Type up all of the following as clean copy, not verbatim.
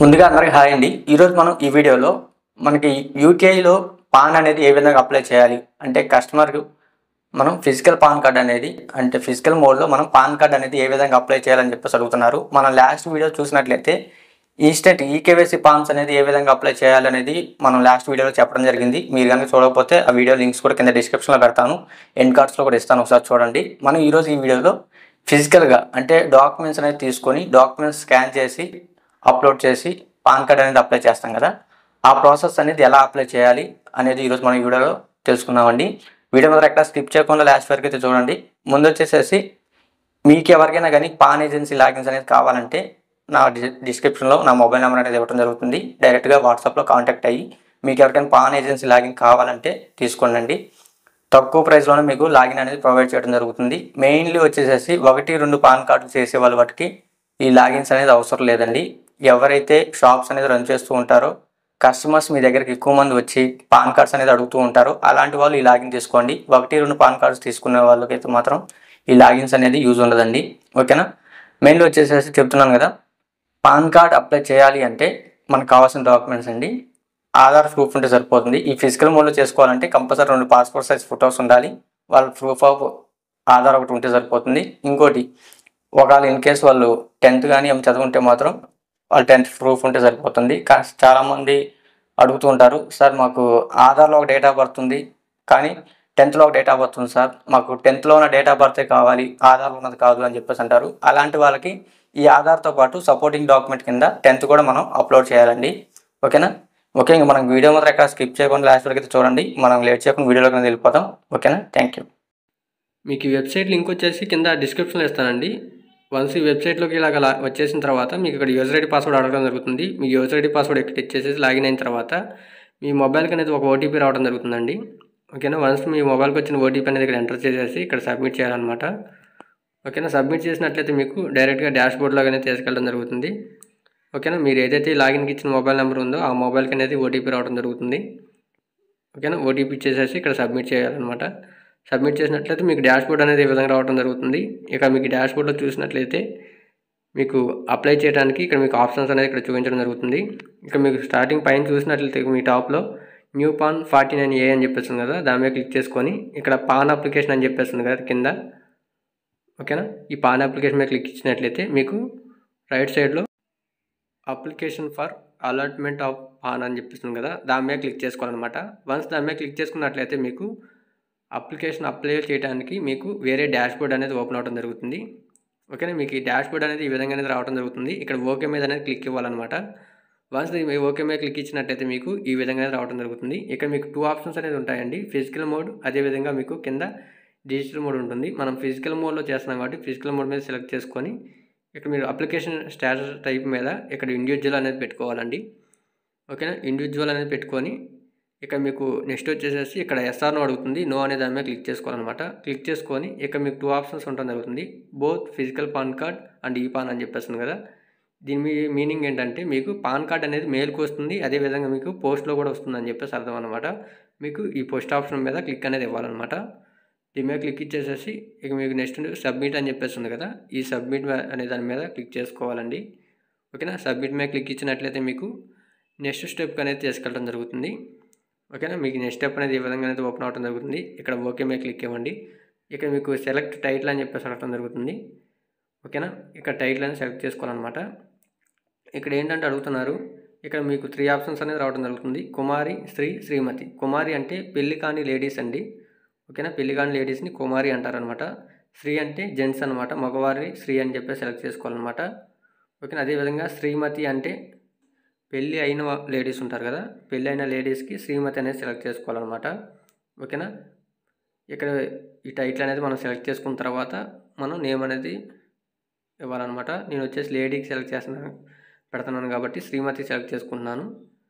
ముందుగా అందరికీ హాయ్ అండి. ఈరోజు మనం ఈ వీడియోలో మనకి యూకేలో పాన్ అనేది ఏ విధంగా అప్లై చేయాలి అంటే కస్టమర్‌కు మనం ఫిజికల్ పాన్ కార్డ్ అనేది అంటే ఫిజికల్ మోడ్‌లో మనం పాన్ కార్డ్ అనేది ఏ విధంగా అప్లై చేయాలని చెప్పేసి అడుగుతున్నారు. మనం లాస్ట్ వీడియో చూసినట్లయితే ఇన్‌స్టంట్ ఈకేవైసీ ఫార్మ్స్ అనేది ఏ విధంగా అప్లై చేయాలనేది మనం లాస్ట్ వీడియోలో చెప్పడం జరిగింది. మీరు గనుక చూడకపోతే ఆ వీడియో లింక్స్ కూడా కింద డిస్క్రిప్షన్‌లో పెడతాను. ఎండ్ కార్డ్స్‌లో కూడా ఇస్తాను, ఒకసారి చూడండి. మనం ఈరోజు ఈ వీడియోలో ఫిజికల్‌గా అంటే డాక్యుమెంట్స్ అనేది తీసుకొని డాక్యుమెంట్స్ స్కాన్ చేసి అప్లోడ్ చేసి పాన్ కార్డ్ అనేది అప్లై చేస్తాం కదా, ఆ ప్రాసెస్ అనేది ఎలా అప్లై చేయాలి అనేది ఈరోజు మనం ఈ వీడియోలో తెలుసుకుందామండి. వీడియో మాత్రం ఎక్కడ స్కిప్ చేయకుండా లాస్ట్ వరకు అయితే చూడండి. ముందు వచ్చేసేసి మీకు ఎవరికైనా కానీ పాన్ ఏజెన్సీ లాగిన్స్ అనేది కావాలంటే నా డిస్క్రిప్షన్లో నా మొబైల్ నెంబర్ అనేది ఇవ్వడం జరుగుతుంది. డైరెక్ట్గా వాట్సాప్లో కాంటాక్ట్ అయ్యి మీకు ఎవరికైనా పాన్ ఏజెన్సీ లాగిన్ కావాలంటే తీసుకోండి. తక్కువ ప్రైస్లోనే మీకు లాగిన్ అనేది ప్రొవైడ్ చేయడం జరుగుతుంది. మెయిన్లీ వచ్చేసేసి 1-2 పాన్ కార్డులు చేసే వాళ్ళ వాటికి ఈ లాగిన్స్ అనేది అవసరం లేదండి. ఎవరైతే షాప్స్ అనేది రన్ చేస్తూ ఉంటారో కస్టమర్స్ మీ దగ్గరికి ఎక్కువ మంది వచ్చి పాన్ కార్డ్స్ అనేది అడుగుతూ ఉంటారో అలాంటి వాళ్ళు ఈ లాగిన్ తీసుకోండి. 1-2 పాన్ కార్డ్స్ తీసుకునే వాళ్ళకైతే మాత్రం ఈ లాగిన్స్ అనేది యూజ్ ఉండదండి. ఓకేనా. మెయిన్లీ వచ్చేసేసి చెప్తున్నాను కదా, పాన్ కార్డ్ అప్లై చేయాలి అంటే మనకు కావాల్సిన డాక్యుమెంట్స్ అండి. ఆధార్ ప్రూఫ్ ఉంటే సరిపోతుంది. ఈ ఫిజికల్ మోడ్లో చేసుకోవాలంటే కంపల్సరీ 2 పాస్పోర్ట్ సైజ్ ఫొటోస్ ఉండాలి. వాళ్ళ ప్రూఫ్ ఆఫ్ ఆధార్ ఒకటి ఉంటే సరిపోతుంది. ఇంకోటి, ఒకవేళ ఇన్ కేస్ వాళ్ళు 10th కానీ ఏమి చదువుకుంటే మాత్రం వాళ్ళ 10th ప్రూఫ్ ఉంటే సరిపోతుంది. కానీ చాలామంది అడుగుతూ ఉంటారు, సార్ మాకు ఆధార్లో ఒక డేట్ ఆఫ్ బర్త్ ఉంది కానీ 10thలో ఒక డేట్ ఆఫ్ బర్త్ ఉంది సార్, మాకు 10thలో ఉన్న డేట్ ఆఫ్ బర్తే కావాలి, ఆధార్లో ఉన్నది కాదు అని చెప్పేసి అంటారు. అలాంటి వాళ్ళకి ఈ ఆధార్తో పాటు సపోర్టింగ్ డాక్యుమెంట్ కింద 10th కూడా మనం అప్లోడ్ చేయాలండి. ఓకేనా. ఓకే, ఇంకా మనం వీడియో మాత్రం ఎక్కడ స్కిప్ చేయకుండా లాస్ట్ వరకు అయితే చూడండి. మనం లేట్ చేయకుండా వీడియోలోకి వెళ్ళిపోతాం. ఓకేనా. Thank you. మీకు ఈ వెబ్సైట్ లింక్ వచ్చేసి కింద డిస్క్రిప్షన్లో ఇస్తానండి. వన్స్ ఈ వెబ్సైట్లోకి ఇలాగ వచ్చేసిన తర్వాత మీకు ఇక్కడ యూజర్ ఐడి పాస్వర్డ్ అడగడం జరుగుతుంది. మీ యూజర్ ఐడి పాస్వర్డ్ ఇక్కడ ఇచ్చేసేసి లాగిన్ అయిన తర్వాత మీ మొబైల్కి అనేది ఒక ఓటీపీ రావడం జరుగుతుందండి. ఓకేనా. వన్స్ మీ మొబైల్కి వచ్చిన ఓటీపీ అనేది ఇక్కడ ఎంటర్ చేసేసి ఇక్కడ సబ్మిట్ చేయాలన్నమాట. ఓకేనా. సబ్మిట్ చేసినట్లయితే మీకు డైరెక్ట్గా డాష్ బోర్డ్లోగానే తీసుకెళ్ళడం జరుగుతుంది. ఓకేనా. మీరు ఏదైతే లాగిన్కి ఇచ్చిన మొబైల్ నెంబర్ ఉందో ఆ మొబైల్కి అనేది ఓటీపీ రావడం జరుగుతుంది. ఓకేనా. ఓటీపీ ఇచ్చేసేసి ఇక్కడ సబ్మిట్ చేయాలన్నమాట. సబ్మిట్ చేసినట్లయితే మీకు డాష్ బోర్డ్ అనేది ఈ విధంగా రావడం జరుగుతుంది. ఇక మీకు డాష్ బోర్డ్లో చూసినట్లయితే మీకు అప్లై చేయడానికి ఇక్కడ మీకు ఆప్షన్స్ అనేది ఇక్కడ చూపించడం జరుగుతుంది. ఇక్కడ మీకు స్టార్టింగ్ పైన చూసినట్లయితే మీ టాప్లో న్యూ పాన్ 49A అని చెప్పేస్తుంది కదా, దాని మీద క్లిక్ చేసుకొని ఇక్కడ పాన్ అప్లికేషన్ అని చెప్పేస్తుంది కదా కింద. ఓకేనా. ఈ పాన్ అప్లికేషన్ మీద క్లిక్ ఇచ్చినట్లయితే మీకు రైట్ సైడ్లో application for allotment of pan అని చెప్పేస్తుంది కదా, దాని మీద క్లిక్ చేసుకోవాలన్నమాట. వన్స్ దాని మీద క్లిక్ చేసుకున్నట్లయితే మీకు అప్లికేషన్ అప్లై చేయడానికి మీకు వేరే డాష్ బోర్డ్ అనేది ఓపెన్ అవ్వడం జరుగుతుంది. ఓకేనా. మీకు ఈ డాష్ బోర్డ్ అనేది ఈ విధంగా అనేది రావడం జరుగుతుంది. ఇక్కడ ఓకే మీద అనేది క్లిక్ ఇవ్వాలన్నమాట. వన్స్ ఓకే మీద క్లిక్ ఇచ్చినట్లయితే మీకు ఈ విధంగా రావడం జరుగుతుంది. ఇక్కడ మీకు 2 ఆప్షన్స్ అనేది ఉంటాయండి, ఫిజికల్ మోడ్, అదేవిధంగా మీకు కింద డిజిటల్ మోడ్ ఉంటుంది. మనం ఫిజికల్ మోడ్లో చేస్తున్నాం కాబట్టి ఫిజికల్ మోడ్ మీద సెలెక్ట్ చేసుకొని ఇక్కడ మీరు అప్లికేషన్ స్టేటస్ టైప్ మీద ఇక్కడ ఇండివిజువల్ అనేది పెట్టుకోవాలండి. ఓకేనా. ఇండివిజువల్ అనేది పెట్టుకొని ఇక్కడ మీకు నెక్స్ట్ వచ్చేసేసి ఇక్కడ ఎస్ఆర్నో అడుగుతుంది, నో అనే దాని మీద క్లిక్ చేసుకోవాలన్నమాట. క్లిక్ చేసుకొని ఇక్కడ మీకు 2 ఆప్షన్స్ ఉండడం జరుగుతుంది, both physical pan card and ఈ పాన్ అని చెప్పేస్తుంది కదా. దీని మీనింగ్ ఏంటంటే మీకు పాన్ కార్డ్ అనేది మెయిల్కి వస్తుంది, అదేవిధంగా మీకు పోస్ట్లో కూడా వస్తుంది అని చెప్పేసి అర్థం అనమాట. మీకు ఈ పోస్ట్ ఆప్షన్ మీద క్లిక్ అనేది ఇవ్వాలన్నమాట. దీని మీద క్లిక్ ఇచ్చేసేసి ఇక మీకు నెక్స్ట్ సబ్మిట్ అని చెప్పేస్తుంది కదా, ఈ సబ్మిట్ అనే దాని మీద క్లిక్ చేసుకోవాలండి. ఓకేనా. సబ్మిట్ మీద క్లిక్ ఇచ్చినట్లయితే మీకు నెక్స్ట్ స్టెప్ అనేది తీసుకెళ్ళడం జరుగుతుంది. ఓకేనా. మీకు నెక్స్ట్ స్టెప్ అనేది ఈ విధంగా అనేది ఓపెన్ అవ్వడం జరుగుతుంది. ఇక్కడ ఓకే మీద క్లిక్ ఇవ్వండి. ఇక్కడ మీకు సెలెక్ట్ టైటిల్ అని చెప్పేసి అడగడం జరుగుతుంది. ఓకేనా. ఇక్కడ టైటిల్ అనేది సెలెక్ట్ చేసుకోవాలన్నమాట. ఇక్కడ ఏంటంటే అడుగుతున్నారు, ఇక్కడ మీకు 3 ఆప్షన్స్ అనేది రావడం జరుగుతుంది, కుమారి, శ్రీ, శ్రీమతి. కుమారి అంటే పెళ్లి కాని లేడీస్ అండి. ఓకేనా. పెళ్లి కాని లేడీస్ని కుమారి అంటారనమాట. శ్రీ అంటే జెంట్స్ అనమాట, మగవారి శ్రీ అని చెప్పేసి సెలెక్ట్ చేసుకోవాలన్నమాట. ఓకేనా. అదేవిధంగా శ్రీమతి అంటే పెళ్ళి అయిన లేడీస్ ఉంటారు కదా, పెళ్ళి అయిన లేడీస్కి శ్రీమతి అనేది సెలెక్ట్ చేసుకోవాలన్నమాట. ఓకేనా. ఇక్కడ ఈ టైటిల్ అనేది మనం సెలెక్ట్ చేసుకున్న తర్వాత మనం నేమ్ అనేది ఇవ్వాలన్నమాట. నేను వచ్చేసి లేడీకి సెలెక్ట్ పెడుతున్నాను కాబట్టి శ్రీమతి సెలెక్ట్ చేసుకుంటున్నాను.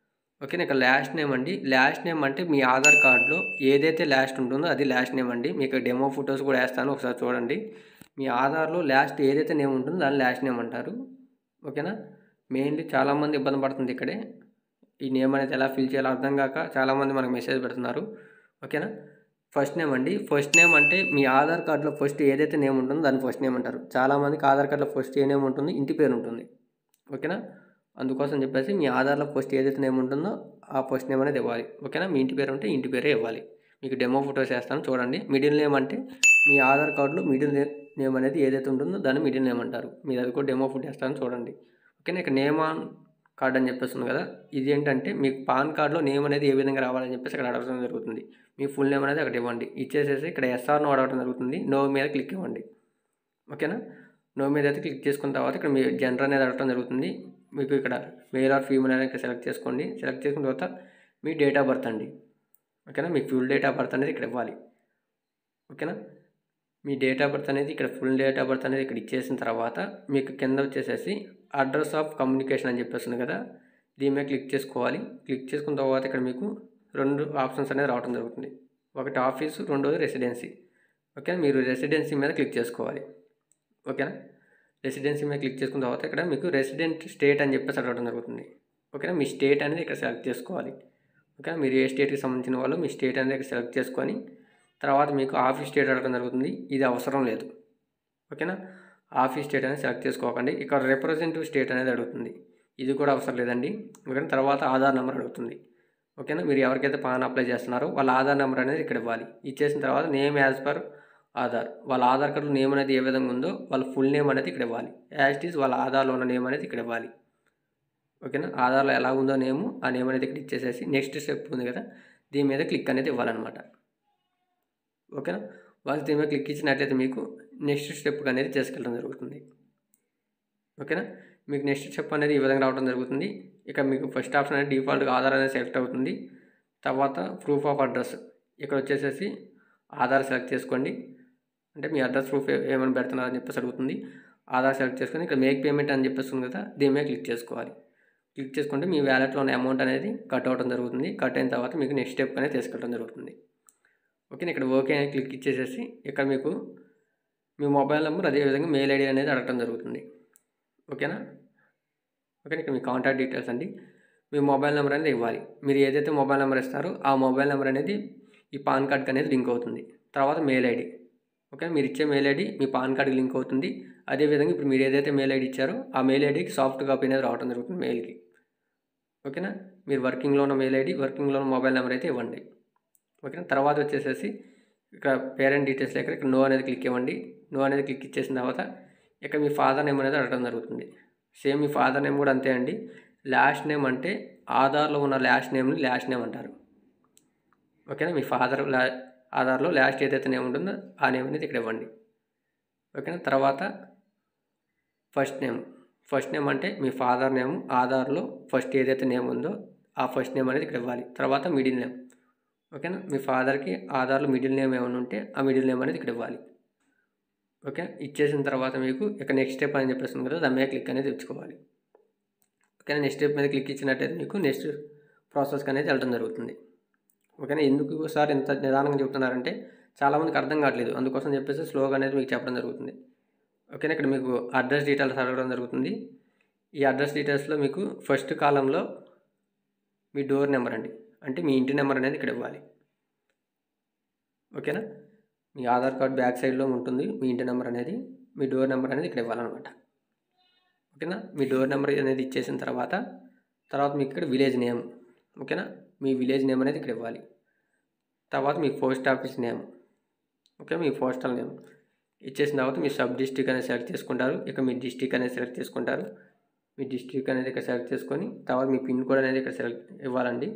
ఓకేనా. ఇక్కడ లాస్ట్ నేమ్ అండి. లాస్ట్ నేమ్ అంటే మీ ఆధార్ కార్డులో ఏదైతే లాస్ట్ ఉంటుందో అది లాస్ట్ నేమ్ అండి. మీకు డెమో ఫొటోస్ కూడా వేస్తాను, ఒకసారి చూడండి. మీ ఆధార్లో లాస్ట్ ఏదైతే నేమ్ ఉంటుందో దాన్ని లాస్ట్ నేమ్ అంటారు. ఓకేనా. మెయిన్లీ చాలామంది ఇబ్బంది పడుతుంది ఇక్కడే, ఈ నేమ్ అనేది ఎలా ఫిల్ చేయాలో అర్థం కాక చాలామంది మనకు మెసేజ్ పెడుతున్నారు. ఓకేనా. ఫస్ట్ నేమ్ అండి. ఫస్ట్ నేమ్ అంటే మీ ఆధార్ కార్డులో ఫస్ట్ ఏదైతే నేమ్ ఉంటుందో దాన్ని ఫస్ట్ నేమ్ అంటారు. చాలామందికి ఆధార్ కార్డులో ఫస్ట్ ఏ నేమ్ ఉంటుంది, ఇంటి పేరు ఉంటుంది. ఓకేనా. అందుకోసం చెప్పేసి మీ ఆధార్లో ఫస్ట్ ఏదైతే నేమ్ ఉంటుందో ఆ ఫస్ట్ నేమ్ అనేది ఇవ్వాలి. ఓకేనా? మీ ఇంటి పేరు ఉంటే ఇంటి పేరే ఇవ్వాలి. మీకు డెమో ఫోటోస్ వేస్తాను చూడండి. మిడిల్ నేమ్ అంటే మీ ఆధార్ కార్డులో మిడిల్ నేమ్ అనేది ఏదైతే ఉంటుందో దాన్ని మిడిల్ నేమ్ అంటారు. మీరు అది కూడా డెమో ఫోటో వేస్తాను చూడండి. ఓకేనా? ఇక్కడ నేమ్ ఆన్ కార్డ్ అని చెప్పేస్తుంది కదా, ఇది ఏంటంటే మీకు పాన్ కార్డులో నేమ్ అనేది ఏ విధంగా రావాలని చెప్పేసి ఇక్కడ అడగడం జరుగుతుంది. మీ ఫుల్ నేమ్ అనేది అక్కడ ఇవ్వండి. ఇచ్చేసేసి ఇక్కడ ఎస్ఆర్నో అడగడం జరుగుతుంది. నో మీద క్లిక్ ఇవ్వండి. ఓకేనా? నో మీద అయితే క్లిక్ చేసుకున్న తర్వాత ఇక్కడ మీ జెండర్ అనేది అడగడం జరుగుతుంది. మీకు ఇక్కడ మేల్ ఆర్ ఫీమేల్ అనేది ఇక్కడ సెలెక్ట్ చేసుకోండి. సెలెక్ట్ చేసుకున్న తర్వాత మీ డేట్ ఆఫ్ బర్త్ అండి. ఓకేనా? మీ ఫుల్ డేట్ ఆఫ్ బర్త్ అనేది ఇక్కడ ఇవ్వాలి. ఓకేనా? మీ డేట్ ఆఫ్ బర్త్ అనేది ఇక్కడ ఫుల్ డేట్ ఆఫ్ బర్త్ అనేది ఇక్కడ ఇచ్చేసిన తర్వాత మీకు కింద వచ్చేసేసి అడ్రస్ ఆఫ్ కమ్యూనికేషన్ అని చెప్పేస్తుంది కదా, దీని మీద క్లిక్ చేసుకోవాలి. క్లిక్ చేసుకున్న తర్వాత ఇక్కడ మీకు 2 ఆప్షన్స్ అనేది రావడం జరుగుతుంది. ఒకటి ఆఫీసు, రెండోది రెసిడెన్సీ. ఓకేనా? మీరు రెసిడెన్సీ మీద క్లిక్ చేసుకోవాలి. ఓకేనా? రెసిడెన్సీ మీద క్లిక్ చేసుకున్న తర్వాత ఇక్కడ మీకు రెసిడెంట్ స్టేట్ అని చెప్పేసి అడగడం జరుగుతుంది. ఓకేనా? మీ స్టేట్ అనేది ఇక్కడ సెలెక్ట్ చేసుకోవాలి. ఓకేనా? మీరు ఏ స్టేట్కి సంబంధించిన వాళ్ళు మీ స్టేట్ అనేది ఇక్కడ సెలెక్ట్ చేసుకొని తర్వాత మీకు ఆఫీస్ స్టేట్ అడగడం జరుగుతుంది. ఇది అవసరం లేదు. ఓకేనా? ఆఫీస్ స్టేట్ అనేది సెలెక్ట్ చేసుకోకండి. ఇక్కడ రిప్రజెంటేటివ్ స్టేట్ అనేది అడుగుతుంది. ఇది కూడా అవసరం లేదండి. ఓకేనా? తర్వాత ఆధార్ నెంబర్ అడుగుతుంది. ఓకేనా? మీరు ఎవరికైతే పాన్ అప్లై చేస్తున్నారో వాళ్ళ ఆధార్ నెంబర్ అనేది ఇక్కడ ఇవ్వాలి. ఇచ్చేసిన తర్వాత నేమ్ యాజ్ పర్ ఆధార్, వాళ్ళ ఆధార్ కార్డులో నేమ్ అనేది ఏ విధంగా ఉందో వాళ్ళ ఫుల్ నేమ్ అనేది ఇక్కడ ఇవ్వాలి. యాజ్ ఇట్ ఈజ్ వాళ్ళ ఆధార్లో ఉన్న నేమ్ అనేది ఇక్కడ ఇవ్వాలి. ఓకేనా? ఆధార్లో ఎలా ఉందో నేము, ఆ నేమ్ అనేది ఇక్కడ ఇచ్చేసేసి నెక్స్ట్ స్టెప్ ఉంది కదా, దీని మీద క్లిక్ అనేది ఇవ్వాలన్నమాట. ఓకేనా? వాళ్ళు దీని మీద క్లిక్ ఇచ్చినట్లయితే మీకు నెక్స్ట్ స్టెప్ అనేది చేసుకెళ్ళడం జరుగుతుంది. ఓకేనా? మీకు నెక్స్ట్ స్టెప్ అనేది ఈ విధంగా రావడం జరుగుతుంది. ఇక మీకు ఫస్ట్ ఆప్షన్ అనేది డిఫాల్ట్గా ఆధార్ అనేది సెలెక్ట్ అవుతుంది. తర్వాత ప్రూఫ్ ఆఫ్ అడ్రస్ ఇక్కడ వచ్చేసేసి ఆధార్ సెలెక్ట్ చేసుకోండి. అంటే మీ అడ్రస్ ప్రూఫ్ ఏమైనా పెడుతున్నారని చెప్పేసి అడుగుతుంది. ఆధార్ సెలెక్ట్ చేసుకొని ఇక్కడ మేక్ పేమెంట్ అని చెప్పేస్తుంది కదా, దీని మీద క్లిక్ చేసుకోవాలి. క్లిక్ చేసుకుంటే మీ వ్యాలెట్లో ఉన్న అమౌంట్ అనేది కట్ అవ్వడం జరుగుతుంది. కట్ అయిన తర్వాత మీకు నెక్స్ట్ స్టెప్ అనేది తీసుకెళ్ళడం జరుగుతుంది. ఓకేనా? ఇక్కడ ఓకే అని క్లిక్ ఇచ్చేసేసి ఇక్కడ మీకు మీ మొబైల్ నెంబర్ అదేవిధంగా మెయిల్ ఐడి అనేది అడగడం జరుగుతుంది. ఓకేనా? ఓకే, ఇక్కడ మీ కాంటాక్ట్ డీటెయిల్స్ అండి. మీ మొబైల్ నెంబర్ అనేది ఇవ్వాలి. మీరు ఏదైతే మొబైల్ నెంబర్ ఇస్తారో ఆ మొబైల్ నెంబర్ అనేది ఈ పాన్ కార్డ్కి అనేది లింక్ అవుతుంది. తర్వాత మెయిల్ ఐడి. ఓకే, మీరు ఇచ్చే మెయిల్ ఐడి మీ పాన్ కార్డ్కి లింక్ అవుతుంది. అదేవిధంగా ఇప్పుడు మీరు ఏదైతే మెయిల్ ఐడి ఇచ్చారో ఆ మెయిల్ ఐడికి సాఫ్ట్ కాపీ అనేది రావడం జరుగుతుంది మెయిల్కి. ఓకేనా? మీరు వర్కింగ్లో ఉన్న మెయిల్ ఐడి, వర్కింగ్లో ఉన్న మొబైల్ నెంబర్ అయితే ఇవ్వండి. ఓకేనా? తర్వాత వచ్చేసేసి ఇక్కడ పేరెంట్ డీటెయిల్స్ దగ్గర ఇక్కడ నో అనేది క్లిక్ ఇవ్వండి. నో అనేది క్లిక్ ఇచ్చేసిన తర్వాత ఇక్కడ మీ ఫాదర్ నేమ్ అనేది అడగడం జరుగుతుంది. సేమ్ మీ ఫాదర్ నేమ్ కూడా అంతే అండి. లాస్ట్ నేమ్ అంటే ఆధార్లో ఉన్న లాస్ట్ నేమ్ని లాస్ట్ నేమ్ అంటారు. ఓకేనా? మీ ఫాదర్ ఆధార్లో లాస్ట్ ఏదైతే నేమ్ ఉంటుందో ఆ నేమ్ అనేది ఇక్కడ ఇవ్వండి. ఓకేనా? తర్వాత ఫస్ట్ నేమ్ అంటే మీ ఫాదర్ నేమ్ ఆధార్లో ఫస్ట్ ఏదైతే నేమ్ ఉందో ఆ ఫస్ట్ నేమ్ అనేది ఇక్కడ ఇవ్వాలి. తర్వాత మిడిల్ నేమ్. ఓకేనా? మీ ఫాదర్కి ఆధార్లో మిడిల్ నేమ్ ఏమైనా ఉంటే ఆ మిడిల్ నేమ్ అనేది ఇక్కడ ఇవ్వాలి. ఓకే, ఇచ్చేసిన తర్వాత మీకు ఇక్కడ నెక్స్ట్ స్టెప్ అని చెప్పేస్తుంది కదా, దాని మీద క్లిక్ అనేది ఇచ్చుకోవాలి. ఓకేనా? నెక్స్ట్ స్టెప్ మీద క్లిక్ ఇచ్చినట్టయితే మీకు నెక్స్ట్ ప్రాసెస్కి అనేది వెళ్ళడం జరుగుతుంది. ఓకేనా? ఎందుకు సార్ ఇంత నిదానంగా చెప్తున్నారంటే చాలామందికి అర్థం కావట్లేదు, అందుకోసం చెప్పేసి స్లోగా అనేది మీకు చెప్పడం జరుగుతుంది. ఓకేనా? ఇక్కడ మీకు అడ్రస్ డీటెయిల్స్ అడగడం జరుగుతుంది. ఈ అడ్రస్ డీటెయిల్స్లో మీకు ఫస్ట్ కాలంలో మీ డోర్ నెంబర్ అండి, అంటే మీ ఇంటి నెంబర్ అనేది ఇక్కడ ఇవ్వాలి. ఓకేనా? మీ ఆధార్ కార్డ్ బ్యాక్ సైడ్లో ఉంటుంది మీ ఇంటి నెంబర్ అనేది, మీ డోర్ నెంబర్ అనేది ఇక్కడ ఇవ్వాలన్నమాట. ఓకేనా? మీ డోర్ నెంబర్ అనేది ఇచ్చేసిన తర్వాత మీకు ఇక్కడ విలేజ్ నేమ్. ఓకేనా? మీ విలేజ్ నేమ్ అనేది ఇక్కడ ఇవ్వాలి. తర్వాత మీ పోస్ట్ ఆఫీస్ నేమ్. ఓకే, మీ పోస్టల్ నేమ్ ఇచ్చేసిన తర్వాత మీ సబ్ డిస్ట్రిక్ట్ అనేది సెలెక్ట్ చేసుకుంటారు. ఇక మీ డిస్ట్రిక్ట్ అనేది సెలెక్ట్ చేసుకుంటారు. మీ డిస్ట్రిక్ట్ అనేది ఇక్కడ సెలెక్ట్ చేసుకొని తర్వాత మీ పిన్ కోడ్ అనేది ఇక్కడ సెలెక్ట్ ఇవ్వాలండి.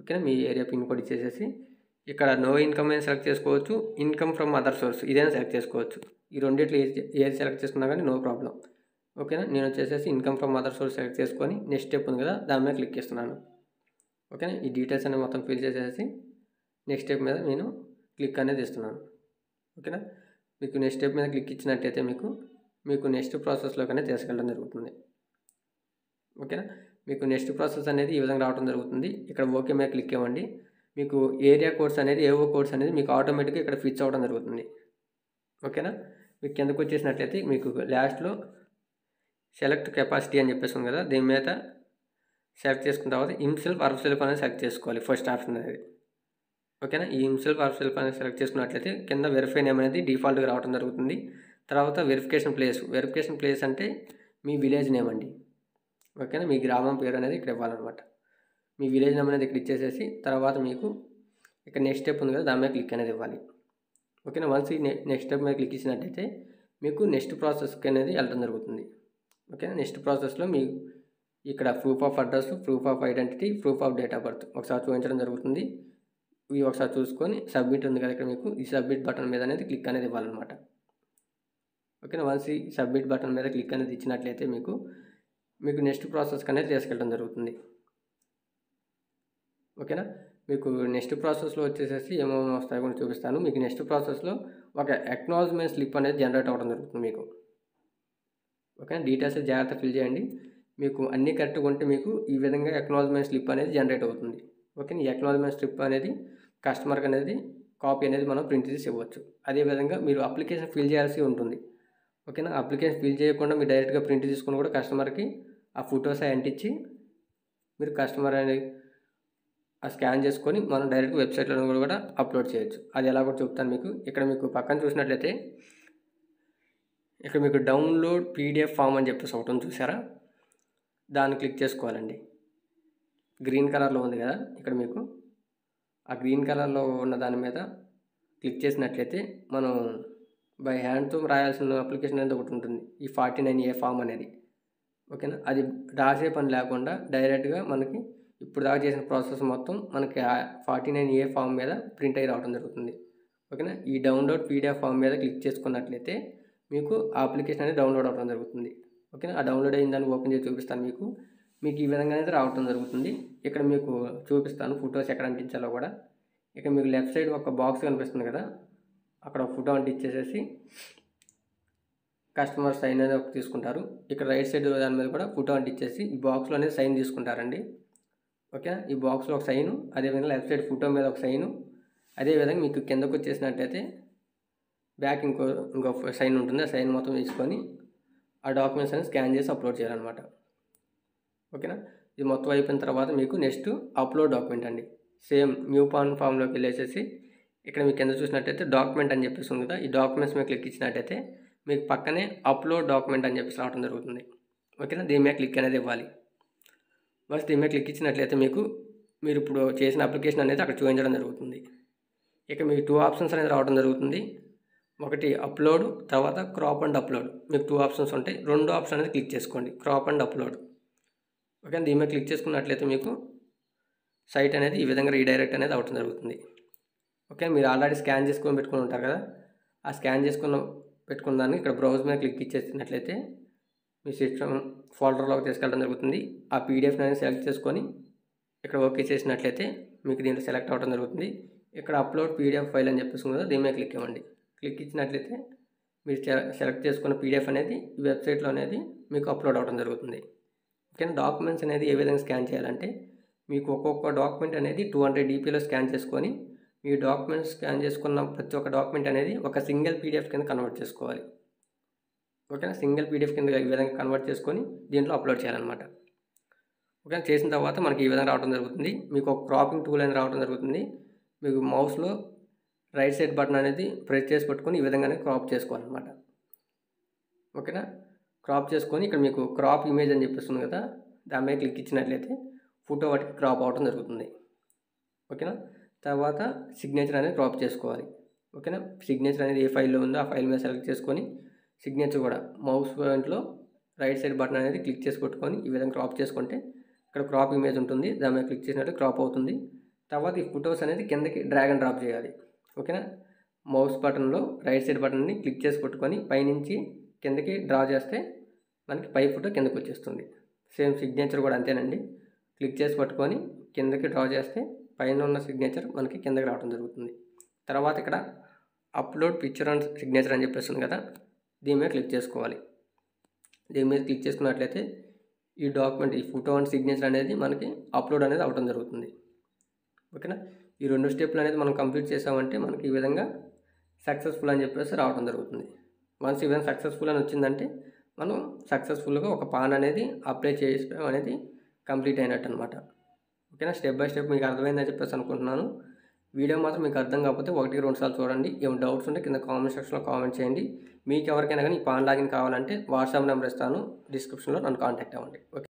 ఓకేనా? మీ ఏరియా పిన్ కోడ్ ఇచ్చేసేసి ఇక్కడ నో ఇన్కమ్ అని సెలెక్ట్ చేసుకోవచ్చు, ఇన్కమ్ ఫ్రమ్ అదర్ సోర్స్ ఇదైనా సెలెక్ట్ చేసుకోవచ్చు. ఈ రెండిట్లో ఏది సెలెక్ట్ చేసుకున్నా కానీ నో ప్రాబ్లం. ఓకేనా? నేను వచ్చేసేసి income from other source select చేసుకొని నెక్స్ట్ స్టెప్ ఉంది కదా దాని మీద క్లిక్ చేస్తున్నాను. ఓకేనా? ఈ డీటెయిల్స్ అనేది మొత్తం ఫిల్ చేసేసి నెక్స్ట్ స్టెప్ మీద నేను క్లిక్ అనేది ఇస్తున్నాను. ఓకేనా? మీకు నెక్స్ట్ స్టెప్ మీద క్లిక్ ఇచ్చినట్టయితే మీకు నెక్స్ట్ ప్రాసెస్లోకి అనేది తీసుకెళ్ళడం జరుగుతుంది. ఓకేనా? మీకు నెక్స్ట్ ప్రాసెస్ అనేది ఈ విధంగా రావడం జరుగుతుంది. ఇక్కడ ఓకే మీద క్లిక్ ఇవ్వండి. మీకు ఏరియా కోడ్స్ అనేది ఏవో కోడ్స్ అనేది మీకు ఆటోమేటిక్గా ఇక్కడ ఫిక్స్ అవ్వడం జరుగుతుంది. ఓకేనా? మీకు కిందకు వచ్చేసినట్లయితే మీకు లాస్ట్లో సెలెక్ట్ కెపాసిటీ అని చెప్పేసి ఉంది కదా, దీని మీద సెలెక్ట్ చేసుకున్న తర్వాత హిమ్సెల్ఫ్ ఆర్ సెల్ఫ్ అనేది సెలెక్ట్ చేసుకోవాలి ఫస్ట్ ఆప్షన్ అనేది. ఓకేనా? ఈ హిమ్సెల్ఫ్ ఆర్ సెల్ఫ్ అనేది సెలెక్ట్ చేసుకున్నట్లయితే కింద వెరిఫై నేమ్ అనేది డిఫాల్ట్గా రావడం జరుగుతుంది. తర్వాత వెరిఫికేషన్ ప్లేస్ అంటే మీ విలేజ్ నేమ్ అండి. ఓకేనా. మీ గ్రామం పేరు అనేది ఇక్కడ ఇవ్వాలన్నమాట. మీ విలేజ్ నెంబర్ అనేది ఇక్కడ ఇచ్చేసేసి తర్వాత మీకు ఇక్కడ నెక్స్ట్ స్టెప్ ఉంది కదా, దాని మీద క్లిక్ అనేది ఇవ్వాలి. ఓకేనా. వన్స్ ఈ నెక్స్ట్ స్టెప్ మీద క్లిక్ ఇచ్చినట్టయితే మీకు నెక్స్ట్ ప్రాసెస్కి అనేది వెళ్ళడం జరుగుతుంది. ఓకేనా. నెక్స్ట్ ప్రాసెస్లో మీ ఇక్కడ proof of address, proof of identity, proof of date of birth ఒకసారి చూపించడం జరుగుతుంది. ఇవి ఒకసారి చూసుకొని సబ్మిట్ ఉంది కదా ఇక్కడ మీకు ఈ సబ్మిట్ బటన్ మీద అనేది క్లిక్ అనేది ఇవ్వాలన్నమాట. ఓకేనా. వన్స్ ఈ సబ్మిట్ బటన్ మీద క్లిక్ అనేది ఇచ్చినట్లయితే మీకు నెక్స్ట్ ప్రాసెస్కి అనేది తీసుకెళ్ళడం జరుగుతుంది. ఓకేనా. మీకు నెక్స్ట్ ప్రాసెస్లో వచ్చేసేసి ఏమేమి వస్తాయో కూడా చూపిస్తాను. మీకు నెక్స్ట్ ప్రాసెస్లో ఒక అక్నాలజ్మెంట్ స్లిప్ అనేది జనరేట్ అవ్వడం జరుగుతుంది మీకు. ఓకేనా. డీటెయిల్స్ జాగ్రత్త ఫిల్ చేయండి. మీకు అన్నీ కరెక్ట్గా ఉంటే మీకు ఈ విధంగా అక్నాలజ్మెంట్ స్లిప్ అనేది జనరేట్ అవుతుంది. ఓకే. ఈ అక్నాలజ్మెంట్ స్లిప్ అనేది కస్టమర్కి అనేది కాపీ అనేది మనం ప్రింట్ తీసి ఇవ్వచ్చు. అదేవిధంగా మీరు అప్లికేషన్ ఫిల్ చేయాల్సి ఉంటుంది. ఓకేనా. అప్లికేషన్ ఫిల్ చేయకుండా మీరు డైరెక్ట్గా ప్రింట్ తీసుకొని కూడా కస్టమర్కి ఆ ఫొటోస్ అంటించి మీరు కస్టమర్ అనేది ఆ స్కాన్ చేసుకొని మనం డైరెక్ట్ వెబ్సైట్లో కూడా అప్లోడ్ చేయొచ్చు. అది ఎలా కూడా చెప్తాను మీకు. ఇక్కడ మీకు పక్కన చూసినట్లయితే ఇక్కడ మీకు డౌన్లోడ్ పీడిఎఫ్ ఫామ్ అని చెప్పేసి ఒకటి ఉంది చూసారా, దాన్ని క్లిక్ చేసుకోవాలండి. గ్రీన్ కలర్లో ఉంది కదా ఇక్కడ మీకు ఆ గ్రీన్ కలర్లో ఉన్న దాని మీద క్లిక్ చేసినట్లయితే మనం బై హ్యాండ్తో రాయాల్సిన అప్లికేషన్ అనేది ఒకటి ఉంటుంది, ఈ 49A ఫామ్ అనేది. ఓకేనా. అది రాసే పని లేకుండా డైరెక్ట్గా మనకి ఇప్పుడు దాకా చేసిన ప్రాసెస్ మొత్తం మనకి 49A ఫామ్ మీద ప్రింట్ అయ్యి రావడం జరుగుతుంది. ఓకేనా. ఈ డౌన్లోడ్ పీడిఎఫ్ ఫామ్ మీద క్లిక్ చేసుకున్నట్లయితే మీకు ఆ అప్లికేషన్ అనేది డౌన్లోడ్ అవ్వడం జరుగుతుంది. ఓకేనా. ఆ డౌన్లోడ్ అయిన దాన్ని ఓపెన్ చేసి చూపిస్తాను మీకు ఈ విధంగా అనేది రావడం జరుగుతుంది. ఇక్కడ మీకు చూపిస్తాను ఫొటోస్ ఎక్కడ అంటించాలో కూడా. ఇక్కడ మీకు లెఫ్ట్ సైడ్ ఒక బాక్స్ కనిపిస్తుంది కదా, అక్కడ ఒక ఫోటో అంటించేసేసి కస్టమర్ సైన్ అనేది ఒకటి తీసుకుంటారు. ఇక్కడ రైట్ సైడ్ దాని మీద కూడా ఫోటో అంటించేసి ఈ బాక్స్లో అనేది సైన్ తీసుకుంటారండి. ఓకే. ఈ బాక్స్లో ఒక సైను, అదేవిధంగా లెఫ్ట్ సైడ్ ఫోటో మీద ఒక సైను, అదేవిధంగా మీకు కిందకు వచ్చేసినట్టయితే బ్యాక్ ఇంకో సైన్ ఉంటుంది. ఆ సైన్ మొత్తం తీసుకొని ఆ డాక్యుమెంట్స్ అనేది స్కాన్ చేసి అప్లోడ్ చేయాలన్నమాట. ఓకేనా. ఇది మొత్తం అయిపోయిన తర్వాత మీకు నెక్స్ట్ అప్లోడ్ డాక్యుమెంట్ అండి. సేమ్ న్యూ పాన్ ఫామ్లోకి వెళ్ళేసేసి ఇక్కడ మీకు కింద చూసినట్టయితే డాక్యుమెంట్ అని చెప్పేసి ఉంది కదా, ఈ డాక్యుమెంట్స్ మీద క్లిక్ ఇచ్చినట్టయితే మీకు పక్కనే అప్లోడ్ డాక్యుమెంట్ అని చెప్పేసి రావడం జరుగుతుంది. ఓకేనా. దీని మీద క్లిక్ అనేది ఇవ్వాలి. బస్ దీని మీద క్లిక్ ఇచ్చినట్లయితే మీరు ఇప్పుడు చేసిన అప్లికేషన్ అనేది అక్కడ చూపించడం జరుగుతుంది. ఇక మీకు 2 ఆప్షన్స్ అనేది రావడం జరుగుతుంది. ఒకటి అప్లోడ్, తర్వాత క్రాప్ అండ్ అప్లోడ్. మీకు 2 ఆప్షన్స్ ఉంటాయి. 2 ఆప్షన్ అనేది క్లిక్ చేసుకోండి, క్రాప్ అండ్ అప్లోడ్. ఓకే. దీని మీద క్లిక్ చేసుకున్నట్లయితే మీకు సైట్ అనేది ఈ విధంగా రీడైరెక్ట్ అనేది అవడం జరుగుతుంది. ఓకే. మీరు ఆల్రెడీ స్కాన్ చేసుకొని పెట్టుకుని ఉంటారు కదా, ఆ స్కాన్ చేసుకున్న పెట్టుకున్న దాన్ని ఇక్కడ బ్రౌజ్ మీద క్లిక్ ఇచ్చేసినట్లయితే మీ సిస్టమ్ ఫోల్డర్లోకి తీసుకెళ్ళడం జరుగుతుంది. ఆ పీడిఎఫ్ అనేది సెలెక్ట్ చేసుకొని ఇక్కడ ఓకే చేసినట్లయితే మీకు దీంట్లో సెలెక్ట్ అవ్వడం జరుగుతుంది. ఇక్కడ అప్లోడ్ పీడిఎఫ్ ఫైల్ అని చెప్పేసి కదా, దీని మీద క్లిక్ ఇవ్వండి. క్లిక్ ఇచ్చినట్లయితే మీరు సెలెక్ట్ చేసుకున్న పీడిఎఫ్ అనేది ఈ వెబ్సైట్లో అనేది మీకు అప్లోడ్ అవ్వడం జరుగుతుంది. ఓకేనా. డాక్యుమెంట్స్ అనేది ఏ విధంగా స్కాన్ చేయాలంటే మీకు ఒక్కొక్క డాక్యుమెంట్ అనేది 200 DPలో స్కాన్ చేసుకొని మీ డాక్యుమెంట్స్ స్కాన్ చేసుకున్న ప్రతి ఒక్క డాక్యుమెంట్ అనేది ఒక సింగిల్ పీడిఎఫ్ కింద కన్వర్ట్ చేసుకోవాలి. ఓకేనా. సింగిల్ పీడిఎఫ్ కింద ఈ విధంగా కన్వర్ట్ చేసుకొని దీంట్లో అప్లోడ్ చేయాలన్నమాట. ఓకే. చేసిన తర్వాత మనకి ఈ విధంగా రావడం జరుగుతుంది. మీకు ఒక క్రాపింగ్ టూల్ అనేది రావడం జరుగుతుంది. మీకు మౌస్లో రైట్ సైడ్ బటన్ అనేది ప్రెస్ చేసి పట్టుకొని ఈ విధంగానే క్రాప్ చేసుకోవాలన్నమాట. ఓకేనా. క్రాప్ చేసుకొని ఇక్కడ మీకు క్రాప్ ఇమేజ్ అని చెప్పేస్తుంది కదా, దాని మీద క్లిక్ ఇచ్చినట్లయితే ఫోటో వాటికి క్రాప్ అవ్వడం జరుగుతుంది. ఓకేనా. తర్వాత సిగ్నేచర్ అనేది క్రాప్ చేసుకోవాలి. ఓకేనా. సిగ్నేచర్ అనేది ఏ ఫైల్లో ఉందో ఆ ఫైల్ మీద సెలెక్ట్ చేసుకొని సిగ్నేచర్ కూడా మౌస్ పాయింట్లో రైట్ సైడ్ బటన్ అనేది క్లిక్ చేసి పట్టుకొని ఈ విధంగా క్రాప్ చేసుకుంటే ఇక్కడ క్రాప్ ఇమేజ్ ఉంటుంది, దాని మీద క్లిక్ చేసినట్టు క్రాప్ అవుతుంది. తర్వాత ఈ ఫొటోస్ అనేది కిందకి డ్రాగ్ అండ్ డ్రాప్ చేయాలి. ఓకేనా. మౌస్ బటన్లో రైట్ సైడ్ బటన్ని క్లిక్ చేసి పట్టుకొని పైనుంచి కిందకి డ్రా చేస్తే మనకి పై ఫోటో కిందకి వచ్చేస్తుంది. సేమ్ సిగ్నేచర్ కూడా అంతేనండి. క్లిక్ చేసి పట్టుకొని కిందకి డ్రా చేస్తే పైన ఉన్న సిగ్నేచర్ మనకి కిందకి రావడం జరుగుతుంది. తర్వాత ఇక్కడ అప్లోడ్ పిక్చర్ అండ్ సిగ్నేచర్ అని చెప్పేస్తుంది కదా, దీని మీద క్లిక్ చేసుకోవాలి. దీని మీద క్లిక్ చేసుకున్నట్లయితే ఈ డాక్యుమెంట్ ఈ ఫోటో అండ్ సిగ్నేచర్ అనేది మనకి అప్లోడ్ అనేది అవ్వడం జరుగుతుంది. ఓకేనా. ఈ 2 స్టెప్లు అనేది మనం కంప్లీట్ చేసామంటే మనకి ఈ విధంగా సక్సెస్ఫుల్ అని చెప్పేసి రావడం జరుగుతుంది. వన్స్ ఈ విధంగా సక్సెస్ఫుల్ అని వచ్చిందంటే మనం సక్సెస్ఫుల్గా ఒక పాన్ అనేది అప్లై చేయడం అనేది కంప్లీట్ అయినట్టు అనమాట. ఓకేనా. స్టెప్ బై స్టెప్ మీకు అర్థమైందని చెప్పేసి అనుకుంటున్నాను. వీడియో మాత్రం మీకు అర్థం కాకపోతే 1-2 సార్లు చూడండి. ఏమైనా డౌట్స్ ఉంటే కింద కామెంట్ సెక్షన్లో కామెంట్ చేయండి. మీకు ఎవరికైనా కానీ ఈ పాన్ లాగిన్ కావాలంటే వాట్సాప్ నెంబర్ ఇస్తాను, డిస్క్రిప్షన్లో నన్ను కాంటాక్ట్ అవ్వండి. ఓకే.